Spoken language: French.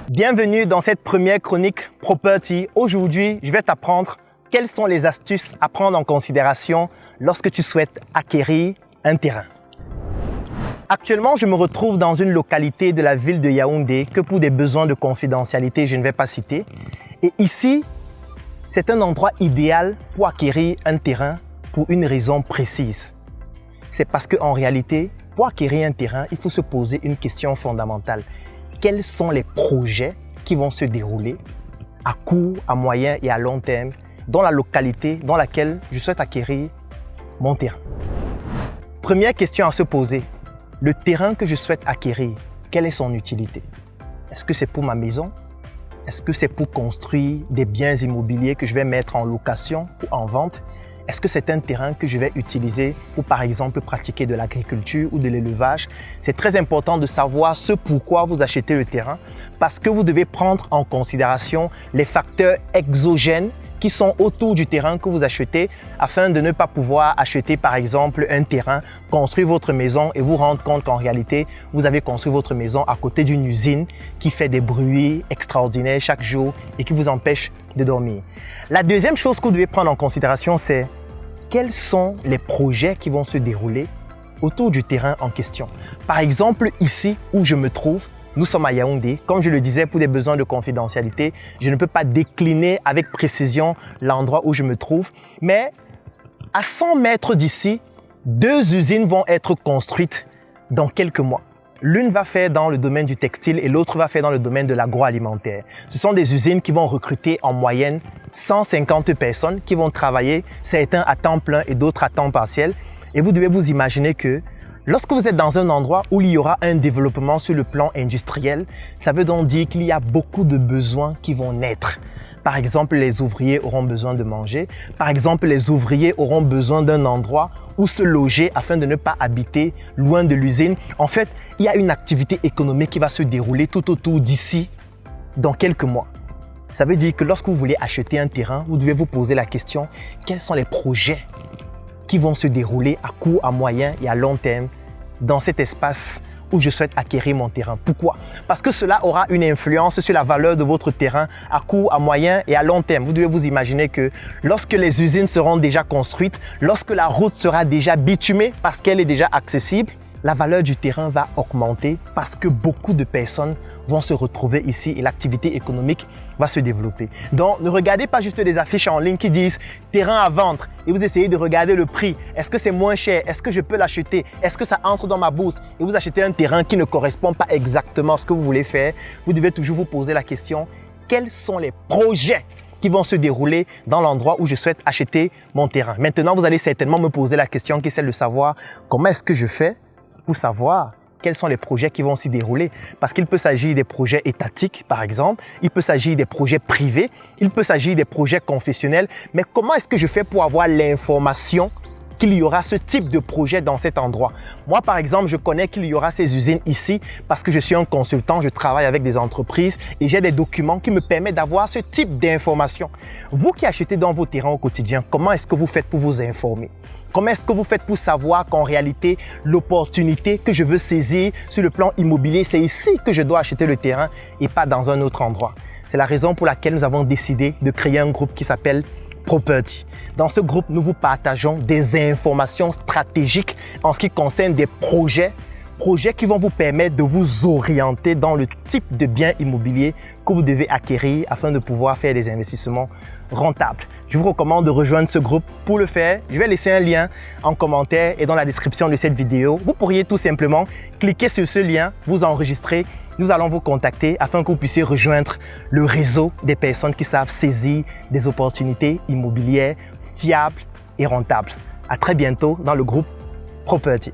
Bienvenue dans cette première chronique Property. Aujourd'hui, je vais t'apprendre quelles sont les astuces à prendre en considération lorsque tu souhaites acquérir un terrain. Actuellement, je me retrouve dans une localité de la ville de Yaoundé que pour des besoins de confidentialité, je ne vais pas citer. Et ici, c'est un endroit idéal pour acquérir un terrain pour une raison précise. C'est parce qu'en réalité, pour acquérir un terrain, il faut se poser une question fondamentale. Quels sont les projets qui vont se dérouler à court, à moyen et à long terme dans la localité dans laquelle je souhaite acquérir mon terrain? Première question à se poser. Le terrain que je souhaite acquérir, quelle est son utilité? Est-ce que c'est pour ma maison? Est-ce que c'est pour construire des biens immobiliers que je vais mettre en location ou en vente? Est-ce que c'est un terrain que je vais utiliser pour, par exemple, pratiquer de l'agriculture ou de l'élevage? C'est très important de savoir ce pourquoi vous achetez le terrain parce que vous devez prendre en considération les facteurs exogènes qui sont autour du terrain que vous achetez afin de ne pas pouvoir acheter, par exemple, un terrain, construire votre maison et vous rendre compte qu'en réalité, vous avez construit votre maison à côté d'une usine qui fait des bruits extraordinaires chaque jour et qui vous empêche de dormir. La deuxième chose que vous devez prendre en considération, c'est quels sont les projets qui vont se dérouler autour du terrain en question. Par exemple, ici où je me trouve, nous sommes à Yaoundé. Comme je le disais, pour des besoins de confidentialité, je ne peux pas décliner avec précision l'endroit où je me trouve. Mais à 100 mètres d'ici, 2 usines vont être construites dans quelques mois. L'une va faire dans le domaine du textile et l'autre va faire dans le domaine de l'agroalimentaire. Ce sont des usines qui vont recruter en moyenne 150 personnes qui vont travailler, certains à temps plein et d'autres à temps partiel. Et vous devez vous imaginer que lorsque vous êtes dans un endroit où il y aura un développement sur le plan industriel, ça veut donc dire qu'il y a beaucoup de besoins qui vont naître. Par exemple, les ouvriers auront besoin de manger. Par exemple, les ouvriers auront besoin d'un endroit où se loger afin de ne pas habiter loin de l'usine. En fait, il y a une activité économique qui va se dérouler tout autour d'ici dans quelques mois. Ça veut dire que lorsque vous voulez acheter un terrain, vous devez vous poser la question, quels sont les projets qui vont se dérouler à court, à moyen et à long terme dans cet espace où je souhaite acquérir mon terrain. Pourquoi? Parce que cela aura une influence sur la valeur de votre terrain à court, à moyen et à long terme. Vous devez vous imaginer que lorsque les usines seront déjà construites, lorsque la route sera déjà bitumée parce qu'elle est déjà accessible, la valeur du terrain va augmenter parce que beaucoup de personnes vont se retrouver ici et l'activité économique va se développer. Donc, ne regardez pas juste des affiches en ligne qui disent « terrain à vendre » et vous essayez de regarder le prix. Est-ce que c'est moins cher? Est-ce que je peux l'acheter? Est-ce que ça entre dans ma bourse? Et vous achetez un terrain qui ne correspond pas exactement à ce que vous voulez faire. Vous devez toujours vous poser la question « quels sont les projets qui vont se dérouler dans l'endroit où je souhaite acheter mon terrain ?» Maintenant, vous allez certainement me poser la question qui est celle de savoir comment est-ce que je fais pour savoir quels sont les projets qui vont s'y dérouler. Parce qu'il peut s'agir des projets étatiques, par exemple. Il peut s'agir des projets privés. Il peut s'agir des projets confessionnels. Mais comment est-ce que je fais pour avoir l'information qu'il y aura ce type de projet dans cet endroit? Moi, par exemple, je connais qu'il y aura ces usines ici parce que je suis un consultant, je travaille avec des entreprises et j'ai des documents qui me permettent d'avoir ce type d'information. Vous qui achetez dans vos terrains au quotidien, comment est-ce que vous faites pour vous informer? Comment est-ce que vous faites pour savoir qu'en réalité, l'opportunité que je veux saisir sur le plan immobilier, c'est ici que je dois acheter le terrain et pas dans un autre endroit? C'est la raison pour laquelle nous avons décidé de créer un groupe qui s'appelle Property. Dans ce groupe, nous vous partageons des informations stratégiques en ce qui concerne des projets qui vont vous permettre de vous orienter dans le type de biens immobiliers que vous devez acquérir afin de pouvoir faire des investissements rentables. Je vous recommande de rejoindre ce groupe. Pour le faire, je vais laisser un lien en commentaire et dans la description de cette vidéo. Vous pourriez tout simplement cliquer sur ce lien, vous enregistrer. Nous allons vous contacter afin que vous puissiez rejoindre le réseau des personnes qui savent saisir des opportunités immobilières fiables et rentables. À très bientôt dans le groupe Property.